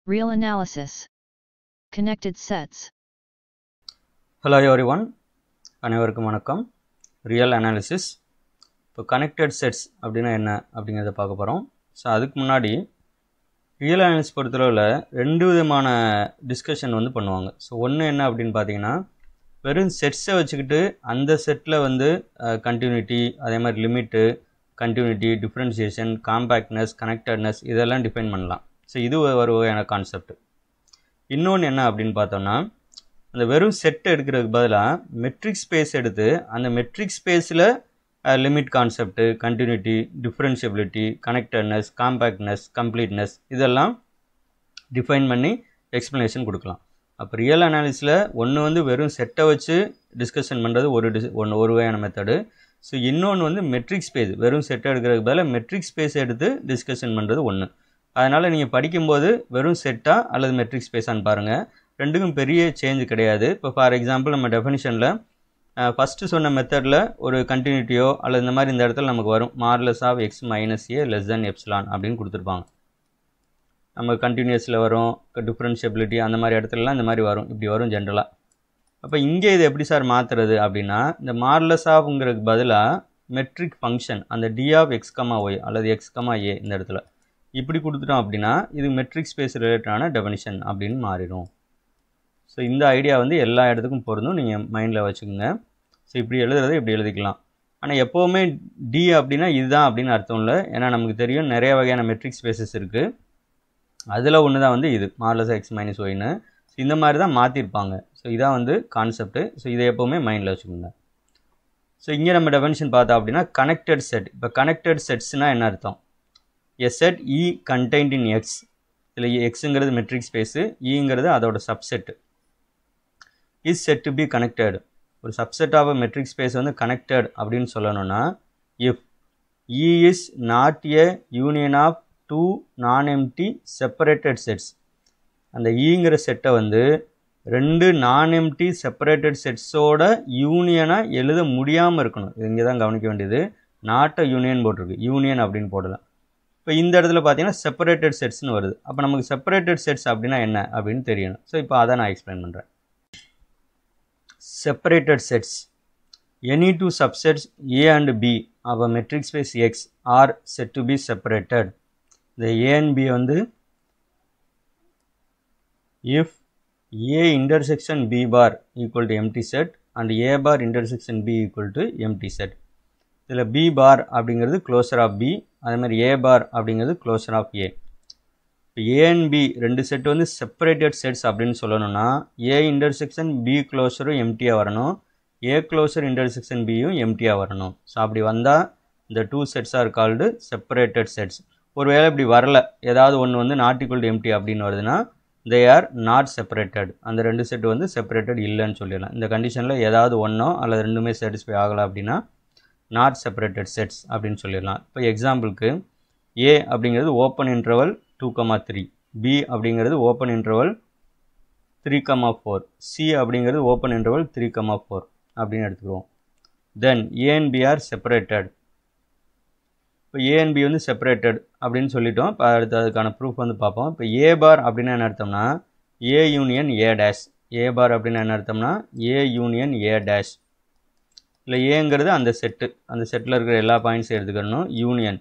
Real analysis. Connected sets. Hello everyone. அனைவருக்கும் வணக்கம். Real analysis. இப்போ connected sets அப்படின்னா என்ன அப்படிங்கிறத பார்க்க போகிறோம். ஸோ அதுக்கு முன்னாடி ரியல் அனாலிசிஸ் பொறுத்தளவில் ரெண்டு விதமான டிஸ்கஷன் பண்ணுவாங்க. ஸோ ஒன்று என்ன அப்படின்னு பார்த்தீங்கன்னா, வெறும் செட்ஸை வச்சுக்கிட்டு அந்த செட்டில் கண்டினியூட்டி, அதே மாதிரி limit, continuity, differentiation, compactness, connectedness இதெல்லாம் டிஃபைன் பண்ணலாம். ஸோ இது ஒரு வகையான கான்செப்ட். இன்னொன்று என்ன அப்படின்னு பார்த்தோம்னா, அந்த வெறும் செட் எடுக்கிறதுக்கு பதிலாக மெட்ரிக் ஸ்பேஸ் எடுத்து அந்த மெட்ரிக் ஸ்பேஸில் limit concept, continuity, differentiability, connectedness, compactness, completeness இதெல்லாம் டிஃபைன் பண்ணி எக்ஸ்ப்ளனேஷன் கொடுக்கலாம். அப்போ ரியல் அனாலிஸில் ஒன்று வெறும் செட்டை வச்சு டிஸ்கஷன் பண்ணுறது ஒரு வகையான மெத்தடு. ஸோ இன்னொன்று மெட்ரிக் ஸ்பேஸ், வெறும் செட்டை எடுக்கிறதுக்கு பதிலாக மெட்ரிக் ஸ்பேஸ் எடுத்து டிஸ்கஷன் பண்ணுறது ஒன்று. அதனால் நீங்கள் படிக்கும்போது வெறும் செட்டா அல்லது மெட்ரிக் ஸ்பேஸான்னு பாருங்கள். ரெண்டுக்கும் பெரிய சேஞ்ச் கிடையாது. இப்போ ஃபார் எக்ஸாம்பிள் நம்ம டெஃபினிஷனில் ஃபஸ்ட்டு சொன்ன மெத்தடில் ஒரு கண்டினியூட்டியோ அல்லது இந்த மாதிரி இந்த இடத்துல நமக்கு வரும் modulus of x minus a less than epsilon அப்படின்னு கொடுத்துருப்பாங்க. நம்ம கண்டினியூஸில் வரும், டிஃப்ரென்ஷியபிலிட்டி அந்த மாதிரி இடத்துலலாம் இந்த மாதிரி வரும், இப்படி வரும் ஜென்ரலாக. அப்போ இங்கே இது எப்படி சார் மாற்றுறது அப்படின்னா, இந்த மார்லஸ் ஆஃப்ங்கிறதுக்கு பதிலாக மெட்ரிக் ஃபங்க்ஷன் அந்த d of x comma y அல்லது எக்ஸ் கமா ஏ இந்த இடத்துல இப்படி கொடுத்துட்டோம் அப்படின்னா இது மெட்ரிக் ஸ்பேஸ் ரிலேட்டடான டெஃபினிஷன் அப்படின்னு மாறிடும். ஸோ இந்த ஐடியா எல்லா இடத்துக்கும் பொருந்தும், நீங்கள் மைண்டில் வச்சுக்கோங்க. ஸோ இப்படி எழுதுறது இப்படி எழுதிக்கலாம். ஆனால் எப்போவுமே டி அப்படின்னா இதுதான் அப்படின்னு அர்த்தம் இல்லை. ஏன்னா நமக்கு தெரியும் நிறைய வகையான மெட்ரிக் ஸ்பேசஸ் இருக்குது. அதில் ஒன்று தான் இது மார்லஸ் எக்ஸ் மைனஸ் ஒய்னு. ஸோ இந்த மாதிரி தான் மாற்றிருப்பாங்க. ஸோ இதான் கான்செப்ட்டு. ஸோ இதை எப்போவுமே மைண்டில் வச்சுக்கோங்க. ஸோ இங்கே நம்ம டெஃபினிஷன் பார்த்தோம் அப்படின்னா கனெக்டட் செட். இப்போ கனெக்டட் செட்ஸ்னால் என்ன அர்த்தம்? A set E contained in X. இதில் எக்ஸுங்கிறது மெட்ரிக் ஸ்பேஸு, ஈங்கிறது அதோட subset. Is set to be connected. ஒரு subset of metric space connected அப்படின்னு சொல்லணும்னா, if E is not a union of two non empty separated sets. அந்த ஈங்கிற செட்டை ரெண்டு நான் எம்டி செப்பரேட்டட் செட்ஸோட யூனியனாக எழுத முடியாமல் இருக்கணும். இது இங்கே தான் கவனிக்க வேண்டியது. நாட் அ யூனியன் போட்டிருக்கு, யூனியன் அப்படின்னு போடலாம். இப்போ இந்த இடத்துல பார்த்தீங்கன்னா செப்பரேட்டட் செட்ஸ்னு வருது. அப்போ நமக்கு செப்பரேட்டட் செட்ஸ் அப்படின்னா என்ன அப்படின்னு தெரியணும். ஸோ இப்போ அதை நான் எக்ஸ்பிளைன் பண்ணுறேன். Separated sets, any two subsets A and B of a metric space X are set to be separated. இந்த A and B if A intersection B bar equal to empty set and A bar intersection B equal to empty set. இதில் B bar அப்படிங்கிறது closure of B, அதே மாதிரி ஏ பார் அப்படிங்கிறது closure of ஏ. இப்போ A and B ரெண்டு set separated sets அப்படின்னு சொல்லணும்னா ஏ intersection B க்ளோசரும் எம்டியாக வரணும், ஏ க்ளோசர் இன்டர்செக்ஷன் பியும் எம்டியாக வரணும். ஸோ அப்படி வந்தால் இந்த two sets are called separated sets. ஒரு வேளை இப்படி வரல, ஏதாவது ஒன்று நாட் ஈக்குவல் டு எம்டி அப்படின்னு வருதுன்னா தே ஆர் நாட் செப்பரேட்டட். அந்த ரெண்டு செட்டு செப்பரேட்டட் இல்லைன்னு சொல்லிடலாம். இந்த கண்டிஷனில் ஏதாவது ஒன்றோ அல்லது ரெண்டுமே சாட்டிஸ்ஃபை ஆகலை அப்படின்னா நாட் செப்பரேட்டட் செட்ஸ் அப்படின்னு சொல்லிடலாம். இப்போ எக்ஸாம்பிளுக்கு ஏ அப்படிங்கிறது ஓப்பன் இன்டர்வல் 2,3, பி அப்படிங்கிறது ஓப்பன் இன்டர்வல் 3,4, சி அப்படிங்கிறது ஓப்பன் இன்டர்வல் 3,4 அப்படின்னு எடுத்துக்குவோம். Then A and B are separated. இப்போ ஏ அண்ட் பி செப்பரேட்டட் அப்படின்னு சொல்லிட்டோம். இப்போ அடுத்து அதுக்கான ப்ரூஃப் பார்ப்போம். இப்போ ஏ பார் அப்படின்னா என்ன அர்த்தம்னா ஏ யூனியன் ஏ டேஷ். ஏ பார் அப்படின்னா என்ன அர்த்தம்னா ஏ யூனியன் ஏ டேஷ். இல்லை ஏங்கிறது அந்த செட்டு, அந்த செட்டில் இருக்கிற எல்லா பாயிண்ட்ஸும் எடுத்துக்கணும். யூனியன்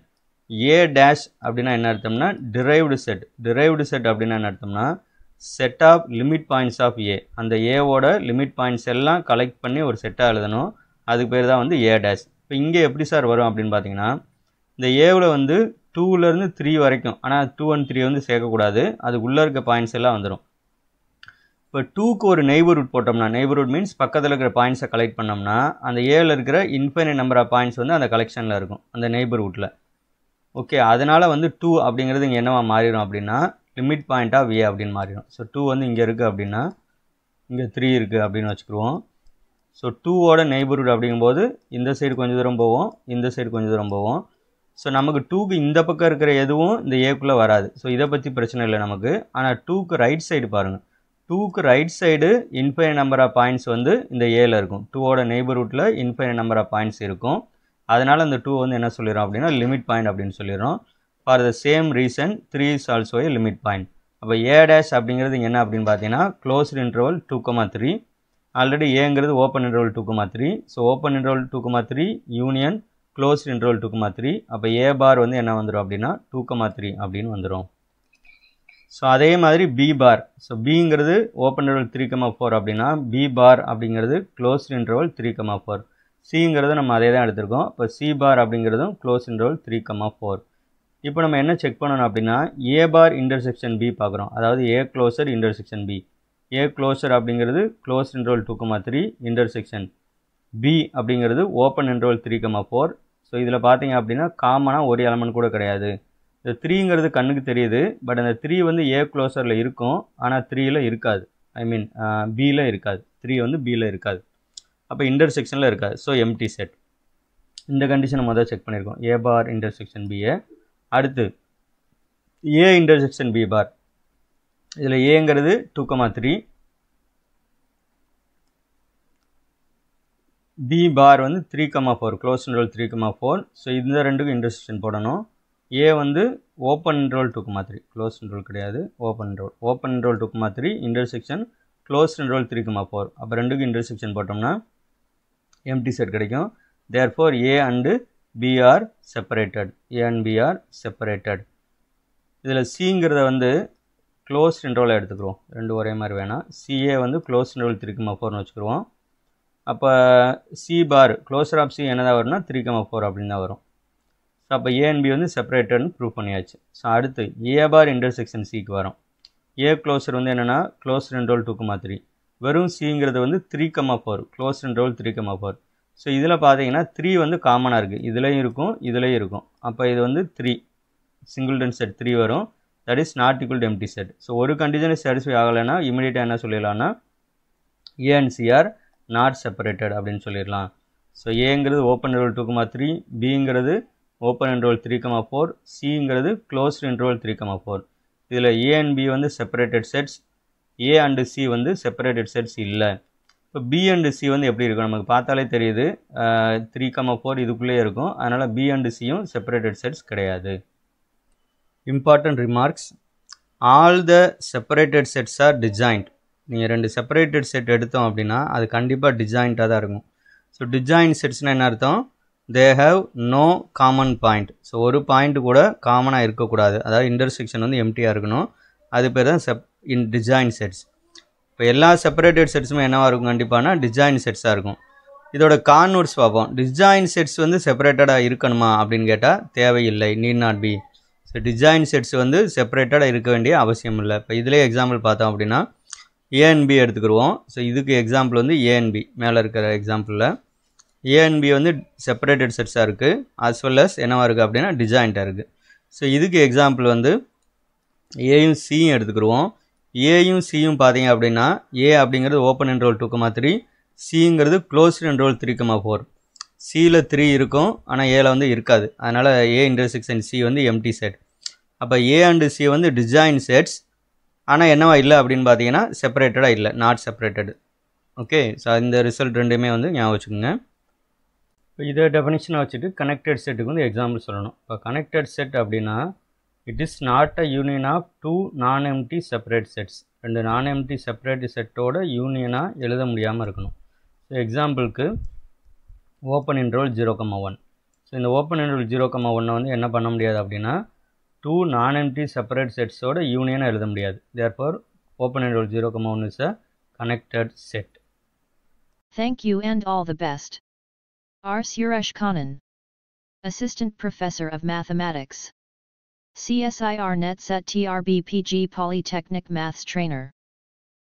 ஏ டேஷ் அப்படின்னா என்ன அர்த்தம்னா டிரைவ்டு செட். டிரைவ்டு செட் அப்படின்னா என்ன அர்த்தம்னா set of limit points of A. அந்த ஏவோட லிமிட் பாயிண்ட்ஸ் எல்லாம் கலெக்ட் பண்ணி ஒரு செட்டாக எழுதணும். அதுக்கு பேர் தான் ஏ டேஷ். இப்போ இங்கே எப்படி சார் வரும் அப்படின்னு பார்த்தீங்கன்னா, இந்த ஏவில் 2லேருந்து 3 வரைக்கும், ஆனால் 2 and 3 சேர்க்கக்கூடாது, அதுக்குள்ளே இருக்க பாயிண்ட்ஸ் எல்லாம் வந்துடும். இப்போ 2க்கு ஒரு நெய்பர்ஹுட் போட்டோம்னா, நெய்பர்ஹுட் மீன்ஸ் பக்கத்தில் இருக்கிற பாயிண்ட்ஸை கலெக்ட் பண்ணோம்னா அந்த ஏவில் இருக்கிற இன்ஃபைனைட் நம்பர் ஆஃப் பாயிண்ட்ஸ் அந்த கலெக்ஷனில் இருக்கும் அந்த நெய்பர்ஹுட்டில். ஓகே, அதனால் 2 அப்படிங்கிறது இங்கே என்னவா மாறிடும் அப்படின்னா லிமிட் பாயிண்ட் ஆஃப் ஏ அப்படின்னு மாறிடும். ஸோ 2 இங்கே இருக்குது அப்படின்னா இங்கே 3 இருக்குது அப்படின்னு வச்சுக்கிடுவோம். ஸோ 2ஓட நெய்பர்ஹுட் அப்படிங்கும்போது இந்த சைடு கொஞ்சம் தூரம் போவோம், இந்த சைடு கொஞ்சம் தூரம் போவோம். ஸோ நமக்கு 2க்கு இந்த பக்கம் இருக்கிற எதுவும் இந்த ஏக்குள்ளே வராது. ஸோ இதை பற்றி பிரச்சனை இல்லை நமக்கு. ஆனால் 2க்கு ரைட் சைடு பாருங்கள், 2க்கு right side infinite number of points இந்த ஏல இருக்கும். 2ஓட நெய்பர்ஹுட்டில் இன்ஃபைனைட் நம்பர் ஆஃப் பாயிண்ட்ஸ் இருக்கும். அதனால் அந்த 2 என்ன சொல்லிடுறோம் அப்படின்னா லிமிட் பாயிண்ட் அப்படின்னு சொல்லிடுறோம். For the same reason 3 is also a limit point. அப்போ ஏ டேஷ் அப்படிங்கிறது என்ன அப்படின்னு பார்த்தீங்கன்னா க்ளோஸ்டு இன்டர்வல் 2,3. ஆல்ரெடி ஏங்கிறது open interval 2,3. So open interval 2,3 union closed interval 2,3. அப்போ ஏ பார் வந்து என்ன வந்துடும் அப்படின்னா 2,3 அப்படின்னு வந்துடும். ஸோ அதே மாதிரி பி பார். ஸோ பிங்கிறது ஓப்பன் இன்டர்வல் 3,4 அப்படின்னா பி பார் அப்படிங்கிறது க்ளோஸ்டு இன்டர்வல் 3,4. சிங்கிறது நம்ம அதே தான் எடுத்திருக்கோம். இப்போ சி பார் அப்படிங்கிறதும் க்ளோஸ் இன்டர்வல் 3,4. இப்போ நம்ம என்ன செக் பண்ணணும் அப்படின்னா ஏ பார் இன்டர்செக்ஷன் பி பார்க்குறோம். அதாவது ஏ க்ளோசர் இன்டர்செக்ஷன் பி. ஏ க்ளோசர் அப்படிங்கிறது க்ளோஸ் இன்டர்வல் 2,3 இன்டர்செக்ஷன் பி அப்படிங்கிறது ஓப்பன் இன்டர்வல் 3,4. ஸோ இதில் பார்த்தீங்க அப்படின்னா காமனாக ஒரு எலமெண்ட் கூட கிடையாது. இந்த 3ங்கிறது கண்ணுக்கு தெரியுது. பட் அந்த 3 வந்து ஏ க்ளோசரில் இருக்கும், ஆனால் 3ல் இருக்காது. ஐ மீன் பியில் இருக்காது. 3 வந்து பியில் இருக்காது. அப்போ இன்டர்செக்ஷனில் இருக்காது. So empty set. இந்த கண்டிஷனை முதல் செக் பண்ணியிருக்கோம். A bar intersection B. அடுத்து ஏ இன்டர்செக்ஷன் பி பார். இதில் ஏங்கிறது 2,3, பி பார் வந்து 3,4 க்ளோஸ் இன்டர்வல் 3,4. ஸோ இந்த ரெண்டுக்கும் இன்டர்செக்ஷன் போடணும். ஏ வந்து ஓப்பன் இன்டர்வல் 2,3 க்ளோஸ் இன்டர்வல் கிடையாது, open interval 2,3 intersection close interval 3,4. அப்போ ரெண்டுக்கும் இன்டர்செக்ஷன் போட்டோம்னா எம்டி செட் கிடைக்கும். Therefore A and B are separated. A and B are separated. இதில் சிங்கிறத வந்து க்ளோஸ் இன்டர்வலை எடுத்துக்கிறோம். ரெண்டு ஒரே மாதிரி வேணாம். சிஏ வந்து க்ளோஸ் இன்டர்வல் 3,4னு வச்சுக்கிடுவோம். அப்போ C bar closure of C என்னதான் வரும்னா 3,4 அப்படின்னு தான் வரும். ஸோ அப்போ ஏ அண்ட் பி வந்து செப்பரேட்டட்னு ப்ரூவ் பண்ணியாச்சு. ஸோ அடுத்து ஏ பார் இன்டர்செக்ஷன் சிக்கு வரும். ஏ க்ளோசர் வந்து என்னென்னா க்ளோஸ் இன்டர்வல் 2,3. வெறும் சிங்கிறது வந்து 3,4 க்ளோஸ் இன்டர்வல் 3,4. ஸோ இதில் பார்த்தீங்கன்னா 3 வந்து காமனாக இருக்குது. இதுலேயும் இருக்கும், இதுலேயும் இருக்கும். அப்போ இது வந்து 3 சிங்கிள்டன் செட் 3 வரும். That is not equal to empty set. So ஒரு கண்டிஷனை சாட்டிஸ்ஃபை ஆகலைன்னா இமீடியட்டாக என்ன சொல்லிடலாம்னா A and C are not separated அப்படின்னு சொல்லிடலாம். ஸோ ஏங்கிறது ஓப்பன் இன்டர்வல் 2,3, பிங்கிறது ஓப்பன் இன்டர்வல் 3,4, சிங்கிறது க்ளோஸ்டு இன்டர்வல் 3,4. இதில் ஏ அண்ட் பி வந்து separated sets, A and C வந்து செப்பரேட்டட் செட்ஸ் இல்லை. இப்போ பி அண்டு சி வந்து எப்படி இருக்கும் நமக்கு பார்த்தாலே தெரியுது. 3,4 இதுக்குள்ளே இருக்கும். அதனால் பி அண்டு சியும் செப்பரேட்டட் செட்ஸ் கிடையாது. Important remarks. All the separated sets are disjoint. நீங்கள் ரெண்டு செப்பரேட்டட் செட் எடுத்தோம் அப்படின்னா அது கண்டிப்பாக டிஜாயிண்ட்டாக தான் இருக்கும். ஸோ டிஜாயின் செட்ஸ்னால் என்ன அர்த்தம்? They have no common point. So ஒரு பாயிண்ட் கூட காமனாக இருக்கக்கூடாது. அதாவது இன்டர்செக்ஷன் வந்து எம்டியாக இருக்கணும். அது பேர் தான் டிஜாயின் செட்ஸ். இப்போ எல்லா செப்பரேட்டட் செட்ஸுமே என்னவாக இருக்கும் கண்டிப்பானா டிஜாயின் செட்ஸாக இருக்கும். இதோட கான்வர்ஸ் பார்ப்போம். டிஜாயின் செட்ஸ் வந்து செப்பரேட்டடாக இருக்கணுமா அப்படின்னு கேட்டால் தேவையில்லை. Need not be. So disjoint sets வந்து செப்பரேட்டடாக இருக்க வேண்டிய அவசியம் இல்லை. இப்போ இதிலே எக்ஸாம்பிள் பார்த்தோம் அப்படின்னா ஏ அண்ட் பி எடுத்துக்கிடுவோம். ஸோ இதுக்கு எக்ஸாம்பிள் வந்து ஏ அண்ட் பி. மேலே இருக்கிற எக்ஸாம்பிளில் ஏ அண்ட் பி வந்து செப்பரேட்டட் செட்ஸாக இருக்குது. அஸ் வெல் அஸ் என்னவாக இருக்குது அப்படின்னா டிஜாயிண்ட்டாக இருக்குது. ஸோ இதுக்கு எக்ஸாம்பிள் வந்து ஏயும் சியும் எடுத்துக்கிடுவோம். ஏயும் சியும் பார்த்தீங்க அப்படின்னா ஏ அப்படிங்கிறது ஓப்பன் இன்டர்வல் 2,3, சிங்கிறது க்ளோஸ்டு இன்டர்வல் 3,4. சியில் 3 இருக்கும், ஆனால் ஏல வந்து இருக்காது. அதனால் ஏ இன்டர்செக்ஷன் சி வந்து எம்டி செட். அப்போ ஏ அண்டு சி வந்து டிஜாயின் செட்ஸ், ஆனால் என்னவா இல்லை அப்படின்னு பார்த்தீங்கன்னா செப்பரேட்டடாக இல்லை, நாட் செப்பரேட்டட். ஓகே. ஸோ இந்த ரிசல்ட் ரெண்டுமே வந்து ஞாபகம் வச்சுக்கோங்க. இப்போ இதை டெஃபினிஷனை வச்சுட்டு கனெக்டட் செட்டுக்கு வந்து எக்ஸாம்பிள் சொல்லணும். இப்போ கனெக்டட் செட் அப்படின்னா it is not a union of two non empty separate sets. ரெண்டு நான் எம்டி செப்பரேட் செட்டோட யூனியனாக எழுத முடியாமல் இருக்கணும். ஸோ எக்ஸாம்பிளுக்கு ஓப்பன் இன்டர்வல் 0,1. ஸோ இந்த ஓப்பன் இன்டர்வல் 0,1 வந்து என்ன பண்ண முடியாது அப்படின்னா டூ நான் எம்டி செப்பரேட் செட்ஸோட யூனியனை எழுத முடியாது. Therefore open interval 0,1 is a connected set. Thank you and all the best. R. Suresh Kannan, Assistant Professor of Mathematics, CSIR NetSet TRB PG Polytechnic Maths Trainer.